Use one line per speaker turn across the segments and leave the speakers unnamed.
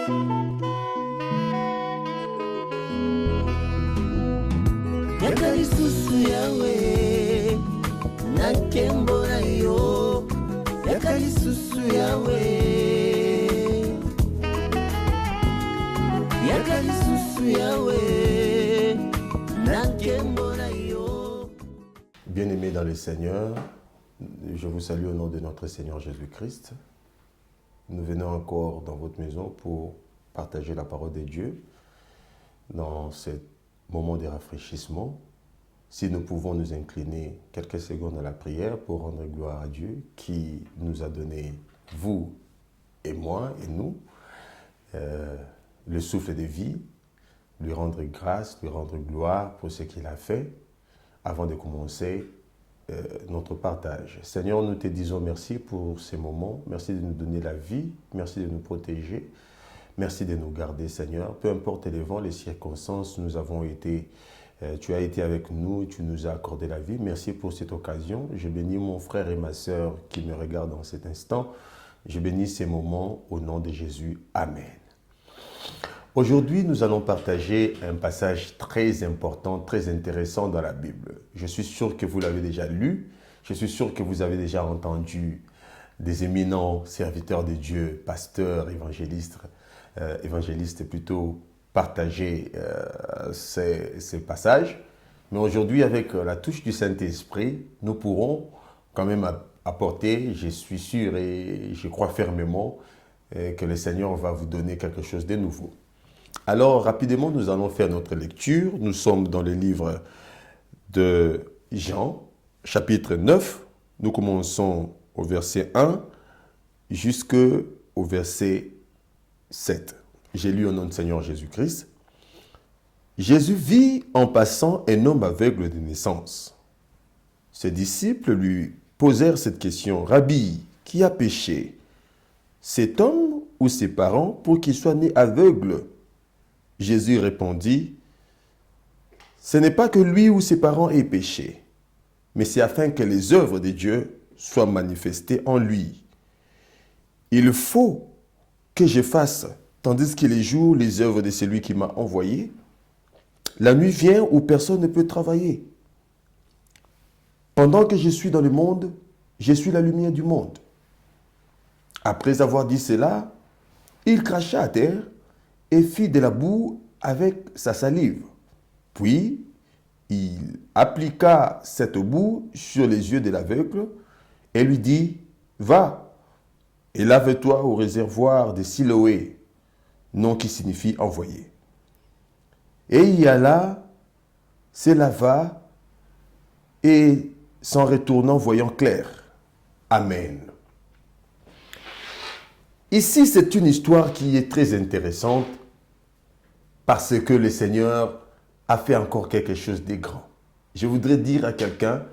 Yakalisusu yawe nakembora yo yakalisusu yawe yakalisusu yawe nakembora yo.
Bien-aimés dans le Seigneur, je vous salue au nom de notre Seigneur Jésus-Christ. Nous venons encore dans votre maison pour partager la parole de Dieu dans ce moment de rafraîchissement. Si nous pouvons nous incliner quelques secondes à la prière pour rendre gloire à Dieu qui nous a donné, vous et moi et nous, le souffle de vie, lui rendre grâce, lui rendre gloire pour ce qu'il a fait avant de commencer notre partage. Seigneur, nous te disons merci pour ces moments. Merci de nous donner la vie. Merci de nous protéger. Merci de nous garder, Seigneur. Peu importe les vents, les circonstances, nous avons été, tu as été avec nous, tu nous as accordé la vie. Merci pour cette occasion. Je bénis mon frère et ma sœur qui me regardent dans cet instant. Je bénis ces moments au nom de Jésus. Amen. Aujourd'hui, nous allons partager un passage très important, très intéressant dans la Bible. Je suis sûr que vous l'avez déjà lu. Je suis sûr que vous avez déjà entendu des éminents serviteurs de Dieu, pasteurs, évangélistes plutôt, partager ces passages. Mais aujourd'hui, avec la touche du Saint-Esprit, nous pourrons quand même apporter, je suis sûr et je crois fermement, que le Seigneur va vous donner quelque chose de nouveau. Alors, rapidement, nous allons faire notre lecture. Nous sommes dans le livre de Jean, chapitre 9. Nous commençons au verset 1 jusqu'au verset 7. J'ai lu au nom du Seigneur Jésus-Christ. Jésus vit en passant un homme aveugle de naissance. Ses disciples lui posèrent cette question. « Rabbi, qui a péché, cet homme ou ses parents, pour qu'il soit né aveugle ?» Jésus répondit, « Ce n'est pas que lui ou ses parents aient péché, mais c'est afin que les œuvres de Dieu soient manifestées en lui. Il faut que je fasse, tandis qu'il est jour, les œuvres de celui qui m'a envoyé. La nuit vient où personne ne peut travailler. Pendant que je suis dans le monde, je suis la lumière du monde. » Après avoir dit cela, il cracha à terre et fit de la boue avec sa salive. Puis, il appliqua cette boue sur les yeux de l'aveugle et lui dit, « Va et lave-toi au réservoir de Siloé, nom qui signifie envoyé. » Et il y alla, se lava et s'en retournant voyant clair. Amen. Ici, c'est une histoire qui est très intéressante parce que le Seigneur a fait encore quelque chose de grand. Je voudrais dire à quelqu'un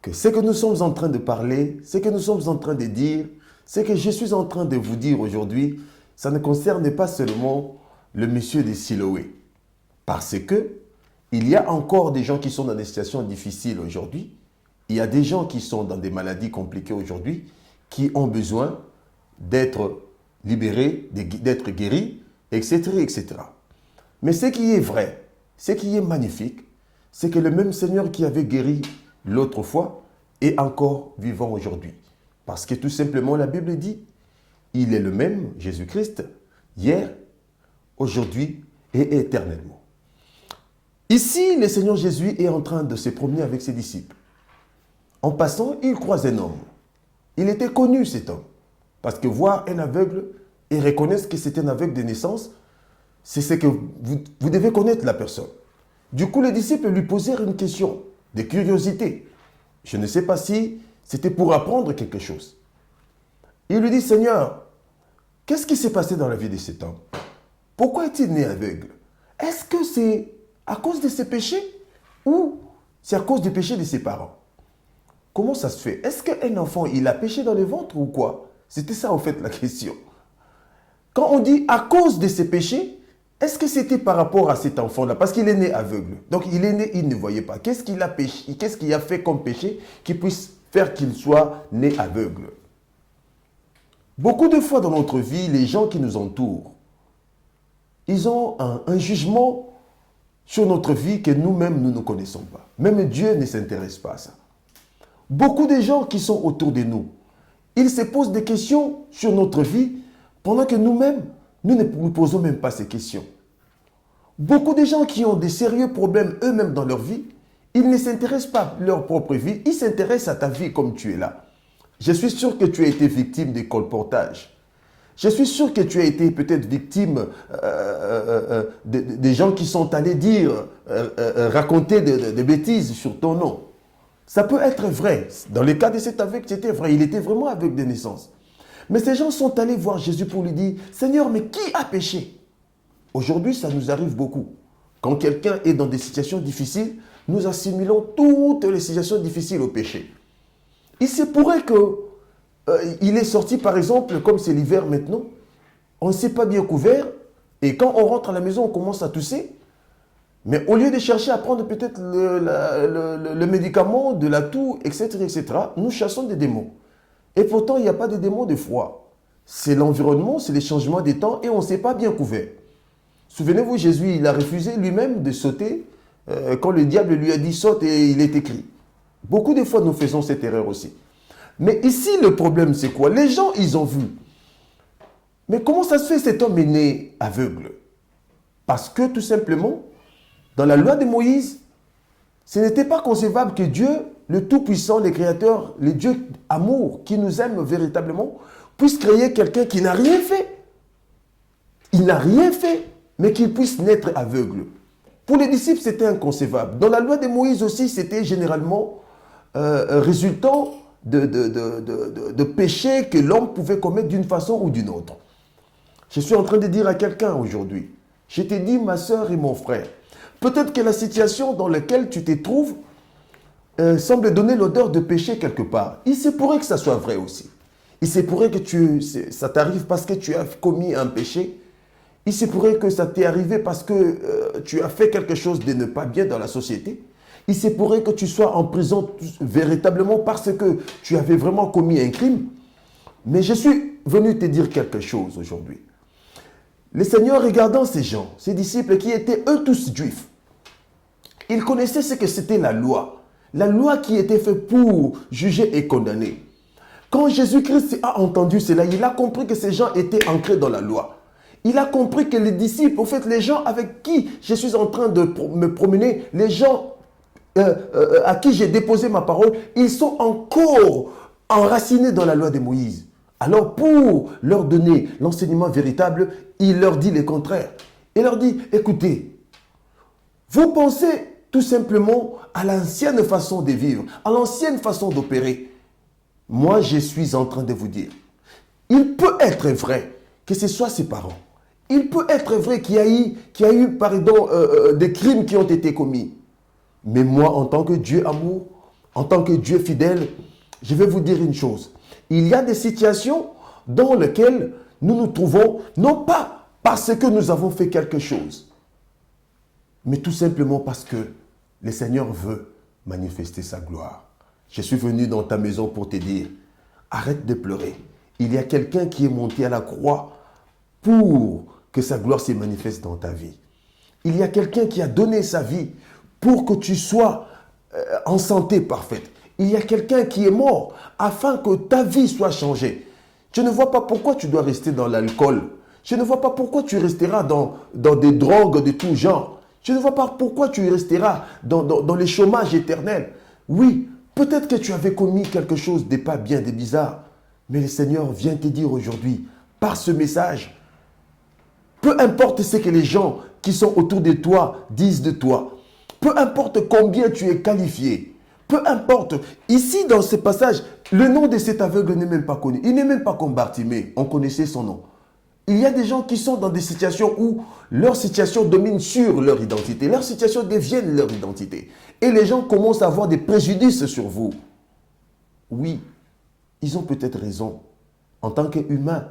que ce que nous sommes en train de parler, ce que nous sommes en train de dire, ce que je suis en train de vous dire aujourd'hui, ça ne concerne pas seulement le monsieur de Siloé. Parce que il y a encore des gens qui sont dans des situations difficiles aujourd'hui. Il y a des gens qui sont dans des maladies compliquées aujourd'hui, qui ont besoin d'être libérés, d'être guéris, etc., etc. Mais ce qui est vrai, ce qui est magnifique, c'est que le même Seigneur qui avait guéri l'autre fois est encore vivant aujourd'hui. Parce que tout simplement, la Bible dit, il est le même, Jésus-Christ, hier, aujourd'hui et éternellement. Ici, le Seigneur Jésus est en train de se promener avec ses disciples. En passant, il croise un homme. Il était connu, cet homme. Parce que voir un aveugle et reconnaître que c'est un aveugle de naissance, c'est ce que vous devez connaître la personne. Du coup, les disciples lui posèrent une question de curiosité. Je ne sais pas si c'était pour apprendre quelque chose. Il lui dit, « Seigneur, qu'est-ce qui s'est passé dans la vie de cet homme? Pourquoi est-il né aveugle? Est-ce que c'est à cause de ses péchés ou c'est à cause du péché de ses parents? Comment ça se fait? Est-ce qu'un enfant, il a péché dans le ventre ou quoi? » C'était ça, en fait, la question. Quand on dit à cause de ses péchés, est-ce que c'était par rapport à cet enfant-là? Parce qu'il est né aveugle. Donc, il est né, il ne voyait pas. Qu'est-ce qu'il a péché? Qu'est-ce qu'il a fait comme péché qui puisse faire qu'il soit né aveugle? Beaucoup de fois dans notre vie, les gens qui nous entourent, ils ont un jugement sur notre vie que nous-mêmes, nous ne connaissons pas. Même Dieu ne s'intéresse pas à ça. Beaucoup de gens qui sont autour de nous, ils se posent des questions sur notre vie pendant que nous-mêmes, nous ne nous posons même pas ces questions. Beaucoup de gens qui ont des sérieux problèmes eux-mêmes dans leur vie, ils ne s'intéressent pas à leur propre vie, ils s'intéressent à ta vie comme tu es là. Je suis sûr que tu as été victime des colportages. Je suis sûr que tu as été peut-être victime des gens qui sont allés dire, raconter des bêtises sur ton nom. Ça peut être vrai. Dans le cas de cet aveugle, c'était vrai. Il était vraiment aveugle de naissance. Mais ces gens sont allés voir Jésus pour lui dire, « Seigneur, mais qui a péché ?» Aujourd'hui, ça nous arrive beaucoup. Quand quelqu'un est dans des situations difficiles, nous assimilons toutes les situations difficiles au péché. Il se pourrait qu'il est sorti, par exemple, comme c'est l'hiver maintenant, on ne s'est pas bien couvert, et quand on rentre à la maison, on commence à tousser. Mais au lieu de chercher à prendre peut-être le médicament de la toux, etc., nous chassons des démons. Et pourtant, il n'y a pas de démons de froid. C'est l'environnement, c'est les changements des temps, et on ne s'est pas bien couvert. Souvenez-vous, Jésus, il a refusé lui-même de sauter quand le diable lui a dit saute et il est écrit. Beaucoup de fois, nous faisons cette erreur aussi. Mais ici, le problème, c'est quoi? Les gens, ils ont vu. Mais comment ça se fait cet homme est né aveugle? Parce que tout simplement, dans la loi de Moïse, ce n'était pas concevable que Dieu, le Tout-Puissant, le Créateur, le Dieu amour, qui nous aime véritablement, puisse créer quelqu'un qui n'a rien fait. Il n'a rien fait, mais qu'il puisse naître aveugle. Pour les disciples, c'était inconcevable. Dans la loi de Moïse aussi, c'était généralement résultant de péchés que l'homme pouvait commettre d'une façon ou d'une autre. Je suis en train de dire à quelqu'un aujourd'hui, je t'ai dit ma soeur et mon frère, peut-être que la situation dans laquelle tu te trouves semble donner l'odeur de péché quelque part. Il se pourrait que ça soit vrai aussi. Il se pourrait que ça t'arrive parce que tu as commis un péché. Il se pourrait que ça t'est arrivé parce que tu as fait quelque chose de ne pas bien dans la société. Il se pourrait que tu sois en prison véritablement parce que tu avais vraiment commis un crime. Mais je suis venu te dire quelque chose aujourd'hui. Le Seigneur, regardant ces gens, ces disciples qui étaient eux tous juifs, ils connaissaient ce que c'était la loi. La loi qui était faite pour juger et condamner. Quand Jésus-Christ a entendu cela, il a compris que ces gens étaient ancrés dans la loi. Il a compris que les disciples, en fait, les gens avec qui je suis en train de me promener, les gens à qui j'ai déposé ma parole, ils sont encore enracinés dans la loi de Moïse. Alors, pour leur donner l'enseignement véritable, il leur dit le contraire. Il leur dit, écoutez, vous pensez tout simplement à l'ancienne façon de vivre, à l'ancienne façon d'opérer. Moi, je suis en train de vous dire, il peut être vrai que ce soit ses parents. Il peut être vrai qu'il y a eu pardon, des crimes qui ont été commis. Mais moi, en tant que Dieu amour, en tant que Dieu fidèle, je vais vous dire une chose. Il y a des situations dans lesquelles nous nous trouvons, non pas parce que nous avons fait quelque chose, mais tout simplement parce que le Seigneur veut manifester sa gloire. Je suis venu dans ta maison pour te dire, arrête de pleurer. Il y a quelqu'un qui est monté à la croix pour que sa gloire se manifeste dans ta vie. Il y a quelqu'un qui a donné sa vie pour que tu sois en santé parfaite. Il y a quelqu'un qui est mort afin que ta vie soit changée. Je ne vois pas pourquoi tu dois rester dans l'alcool. Je ne vois pas pourquoi tu resteras dans des drogues de tout genre. Je ne vois pas pourquoi tu resteras dans les chômages éternels. Oui, peut-être que tu avais commis quelque chose de pas bien, de bizarre. Mais le Seigneur vient te dire aujourd'hui, par ce message, peu importe ce que les gens qui sont autour de toi disent de toi, peu importe combien tu es qualifié, peu importe. Ici, dans ce passage, le nom de cet aveugle n'est même pas connu. Il n'est même pas comme Bartimée. On connaissait son nom. Il y a des gens qui sont dans des situations où leur situation domine sur leur identité. Leur situation devient leur identité. Et les gens commencent à avoir des préjudices sur vous. Oui, ils ont peut-être raison. En tant qu'humains,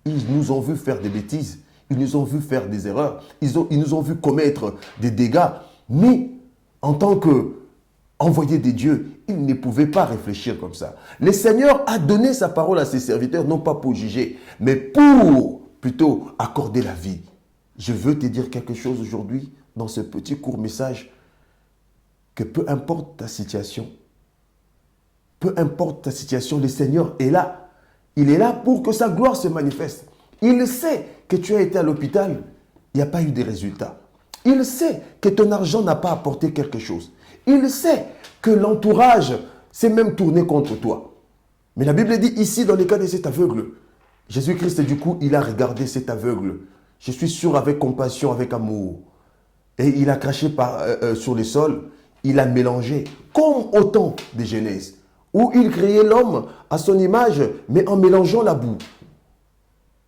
ils nous ont vu faire des bêtises. Ils nous ont vu faire des erreurs. Ils nous ont vu commettre des dégâts. Mais en tant que envoyé de Dieu, il ne pouvait pas réfléchir comme ça. Le Seigneur a donné sa parole à ses serviteurs, non pas pour juger, mais pour plutôt accorder la vie. Je veux te dire quelque chose aujourd'hui, dans ce petit court message, que peu importe ta situation, le Seigneur est là. Il est là pour que sa gloire se manifeste. Il sait que tu as été à l'hôpital, il n'y a pas eu de résultats. Il sait que ton argent n'a pas apporté quelque chose. Il sait que l'entourage s'est même tourné contre toi. Mais la Bible dit ici, dans le cas de cet aveugle, Jésus-Christ, du coup, il a regardé cet aveugle. Je suis sûr, avec compassion, avec amour. Et il a craché sur le sol. Il a mélangé, comme au temps de Genèse, où il créait l'homme à son image, mais en mélangeant la boue.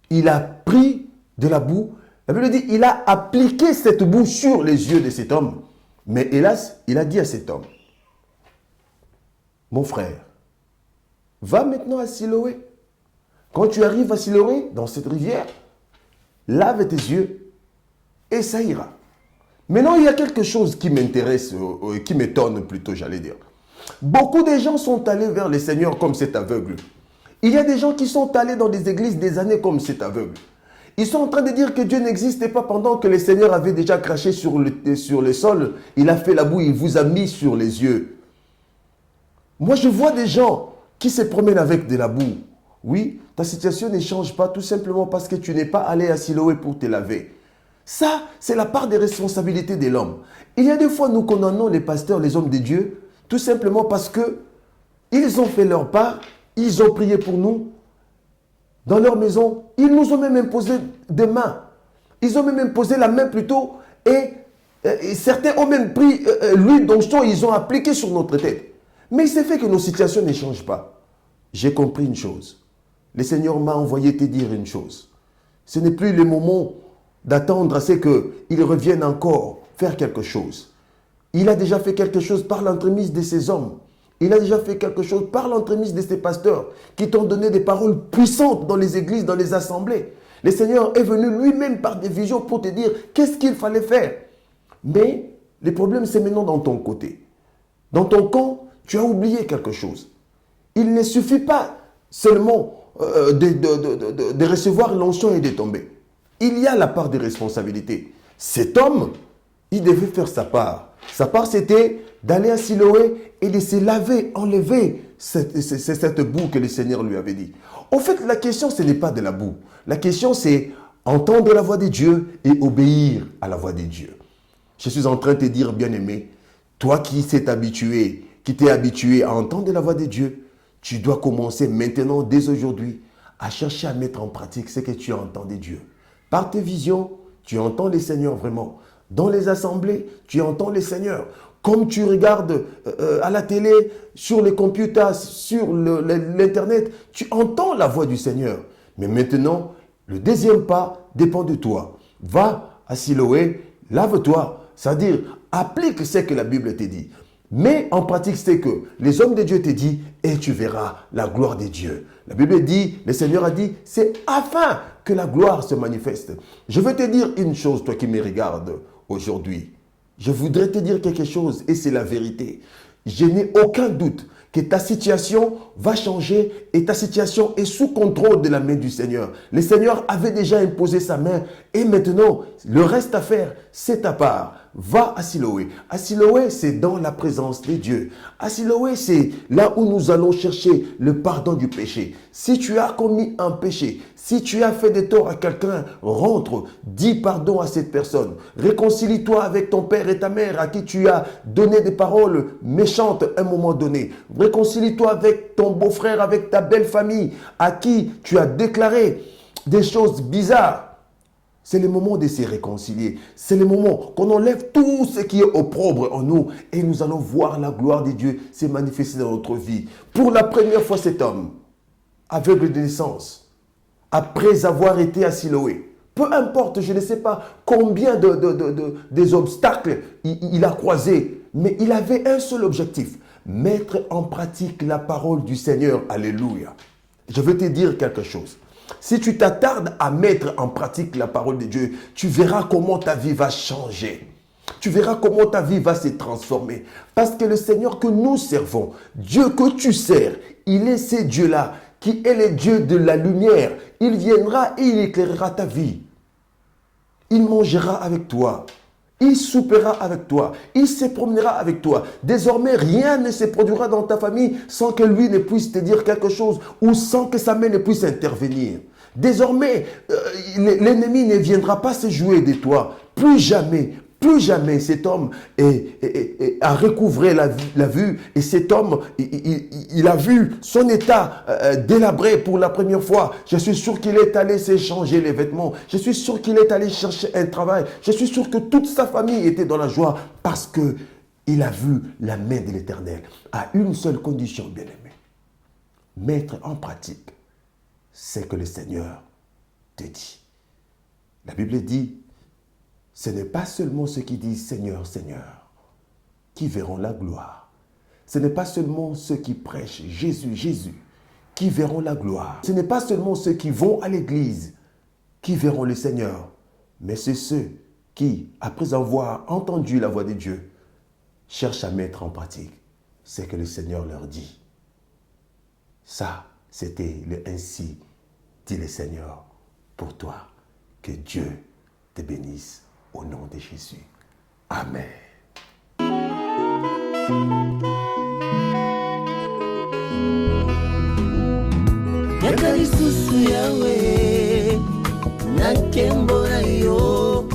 Il a pris de la boue. La Bible dit, il a appliqué cette boue sur les yeux de cet homme. Mais hélas, il a dit à cet homme, mon frère, va maintenant à Siloé. Quand tu arrives à Siloé, dans cette rivière, lave tes yeux et ça ira. Maintenant, il y a quelque chose qui m'intéresse, qui m'étonne plutôt, j'allais dire. Beaucoup de gens sont allés vers le Seigneur comme cet aveugle. Il y a des gens qui sont allés dans des églises des années comme cet aveugle. Ils sont en train de dire que Dieu n'existait pas pendant que le Seigneur avait déjà craché sur le sol. Il a fait la boue, il vous a mis sur les yeux. Moi, je vois des gens qui se promènent avec de la boue. Oui, ta situation ne change pas tout simplement parce que tu n'es pas allé à Siloé pour te laver. Ça, c'est la part des responsabilités de l'homme. Il y a des fois, nous condamnons les pasteurs, les hommes de Dieu, tout simplement parce que ils ont fait leur part, ils ont prié pour nous, dans leur maison, ils nous ont même imposé des mains. Ils ont même imposé la main plutôt et certains ont même pris l'huile d'onction et ils ont appliqué sur notre tête. Mais il s'est fait que nos situations ne changent pas. J'ai compris une chose. Le Seigneur m'a envoyé te dire une chose. Ce n'est plus le moment d'attendre à ce qu'il revienne encore faire quelque chose. Il a déjà fait quelque chose par l'entremise de ces hommes. Il a déjà fait quelque chose par l'entremise de ces pasteurs qui t'ont donné des paroles puissantes dans les églises, dans les assemblées. Le Seigneur est venu lui-même par des visions pour te dire qu'est-ce qu'il fallait faire. Mais le problème, c'est maintenant dans ton côté. Dans ton camp, tu as oublié quelque chose. Il ne suffit pas seulement de recevoir l'onction et de tomber. Il y a la part de responsabilité. Cet homme, il devait faire sa part. Sa part, c'était d'aller à Siloé et de se laver, enlever cette boue que le Seigneur lui avait dit. En fait, la question, ce n'est pas de la boue. La question, c'est entendre la voix de Dieu et obéir à la voix de Dieu. Je suis en train de te dire, bien-aimé, toi qui t'es habitué à entendre la voix de Dieu, tu dois commencer maintenant, dès aujourd'hui, à chercher à mettre en pratique ce que tu entends de Dieu. Par tes visions, tu entends les Seigneurs vraiment. Dans les assemblées, tu entends les Seigneurs. Comme tu regardes à la télé, sur les computers, sur l'Internet, tu entends la voix du Seigneur. Mais maintenant, le deuxième pas dépend de toi. Va à Siloé, lave-toi, c'est-à-dire applique ce que la Bible te dit. Mais en pratique, c'est que les hommes de Dieu te disent et tu verras la gloire de Dieu. La Bible dit, le Seigneur a dit, c'est afin que la gloire se manifeste. Je veux te dire une chose, toi qui me regardes aujourd'hui. Je voudrais te dire quelque chose et c'est la vérité. Je n'ai aucun doute que ta situation va changer et ta situation est sous contrôle de la main du Seigneur. Le Seigneur avait déjà imposé sa main et maintenant, le reste à faire, c'est ta part. Va à Siloé. À Siloé, c'est dans la présence de Dieu. À Siloé, c'est là où nous allons chercher le pardon du péché. Si tu as commis un péché, si tu as fait des torts à quelqu'un, rentre, dis pardon à cette personne. Réconcilie-toi avec ton père et ta mère à qui tu as donné des paroles méchantes à un moment donné. Réconcilie-toi avec ton beau-frère, avec ta belle famille à qui tu as déclaré des choses bizarres. C'est le moment de se réconcilier. C'est le moment qu'on enlève tout ce qui est opprobre en nous et nous allons voir la gloire de Dieu se manifester dans notre vie. Pour la première fois, cet homme, aveugle de naissance, après avoir été à Siloé, peu importe, je ne sais pas combien des obstacles il a croisés, mais il avait un seul objectif, mettre en pratique la parole du Seigneur. Alléluia. Je veux te dire quelque chose. Si tu t'attardes à mettre en pratique la parole de Dieu, tu verras comment ta vie va changer. Tu verras comment ta vie va se transformer. Parce que le Seigneur que nous servons, Dieu que tu sers, il est ce Dieu-là qui est le Dieu de la lumière. Il viendra et il éclairera ta vie. Il mangera avec toi. Il soupera avec toi. Il se promènera avec toi. Désormais, rien ne se produira dans ta famille sans que lui ne puisse te dire quelque chose ou sans que sa main ne puisse intervenir. Désormais, l'ennemi ne viendra pas se jouer de toi. Plus jamais cet homme a recouvré la vue et cet homme, il a vu son état délabré pour la première fois. Je suis sûr qu'il est allé s'échanger les vêtements. Je suis sûr qu'il est allé chercher un travail. Je suis sûr que toute sa famille était dans la joie parce qu'il a vu la main de l'Éternel. À une seule condition, bien-aimé. Mettre en pratique ce que le Seigneur te dit. La Bible dit, ce n'est pas seulement ceux qui disent Seigneur, Seigneur, qui verront la gloire. Ce n'est pas seulement ceux qui prêchent Jésus, Jésus, qui verront la gloire. Ce n'est pas seulement ceux qui vont à l'église qui verront le Seigneur, mais c'est ceux qui, après avoir entendu la voix de Dieu, cherchent à mettre en pratique ce que le Seigneur leur dit. Ça, c'était le ainsi, dit le Seigneur, pour toi. Que Dieu te bénisse. Au nom de Jésus. Amen.
Yaka lisusu yawe nakembora yo.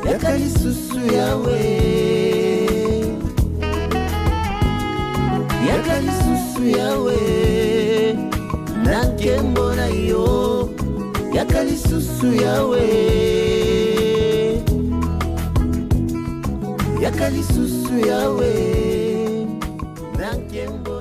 Yaka lisusu yawe. Yaka lisusu yawe nakembora yo. Yaka lisusu yawe. Yaka lisusu yawe, nankembo